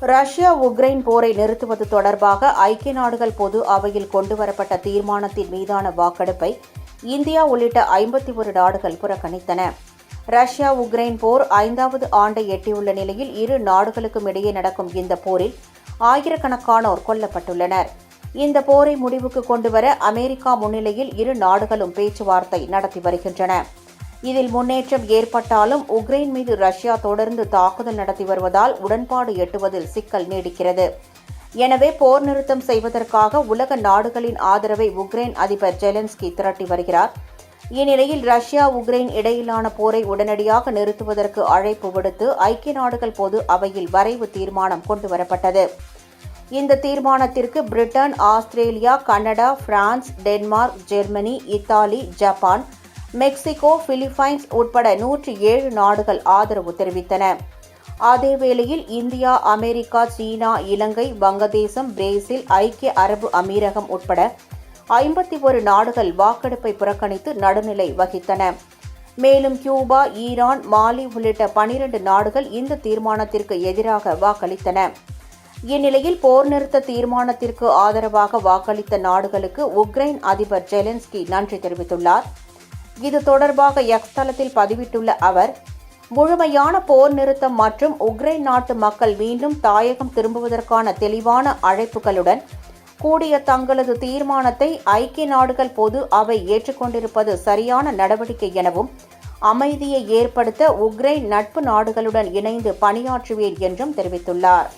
Russia Ukraine போரை நிறுத்துவது தொடர்பாக ஐக்கிய நாடுகள் பொது அவையில் கொண்டுவரப்பட்ட தீர்மானத்தின் மீதான வாக்கெடுப்பை இந்தியா உள்ளிட்ட 51 நாடுகள் புறக்கணித்தன. ரஷ்யா உக்ரைன் போர் 5வது ஆண்டை எட்டியுள்ள நிலையில் இரு நாடுகளுக்கும் இடையே நடக்கும் இந்த போரில் ஆயிரக்கணக்கானோர் கொல்லப்பட்டுள்ளனர். இந்த போரை முடிவுக்கு கொண்டுவர அமெரிக்கா முன்னிலையில் இரு நாடுகளும் பேச்சுவார்த்தை நடத்தி வருகின்றன. இதில் முன்னேற்றம் ஏற்பட்டாலும் உக்ரைன் மீது ரஷ்யா தொடர்ந்து தாக்குதல் நடத்தி வருவதால் உடன்பாடு எட்டுவதில் சிக்கல் நீடிக்கிறது. எனவே போர் நிறுத்தம் செய்வதற்காக உலக நாடுகளின் ஆதரவை உக்ரைன் அதிபர் ஜெலன்ஸ்கி திரட்டி வருகிறார். இந்நிலையில் ரஷ்யா உக்ரைன் இடையிலான போரை உடனடியாக நிறுத்துவதற்கு அழைப்பு விடுத்து ஐக்கிய நாடுகள் பொது அவையில் வரைவு தீர்மானம் கொண்டுவரப்பட்டது. இந்த தீர்மானத்திற்கு Britain, Australia, Canada, France, Denmark, Germany, Italy, Japan, Mexico, Philippines உட்பட 107 நாடுகள் ஆதரவு தெரிவித்தன. அதேவேளையில் இந்தியா, அமெரிக்கா, சீனா, இலங்கை, வங்கதேசம், பிரேசில், ஐக்கிய அரபு அமீரகம் உட்பட 51 நாடுகள் வாக்கெடுப்பை புறக்கணித்து நடுநிலை வகித்தன. மேலும் கியூபா, ஈரான், மாலி உள்ளிட்ட 12 நாடுகள் இந்த தீர்மானத்திற்கு எதிராக வாக்களித்தன. இந்நிலையில் போர் நிறுத்த தீர்மானத்திற்கு ஆதரவாக வாக்களித்த நாடுகளுக்கு உக்ரைன் அதிபர் ஜெலன்ஸ்கி நன்றி தெரிவித்துள்ளார். இது தொடர்பாக எக்ஸ் தளத்தில் பதிவிட்டுள்ள அவர், முழுமையான போர் நிறுத்தம் மற்றும் உக்ரைன் நாட்டு மக்கள் மீண்டும் தாயகம் திரும்புவதற்கான தெளிவான அழைப்புகளுடன் கூடிய தங்களது தீர்மானத்தை ஐக்கிய நாடுகள் பொது அவை ஏற்றுக்கொண்டிருப்பது சரியான நடவடிக்கை எனவும், அமைதியை ஏற்படுத்த உக்ரைன் நட்பு நாடுகளுடன் இணைந்து பணியாற்றுவேன் என்றும் தெரிவித்துள்ளார்.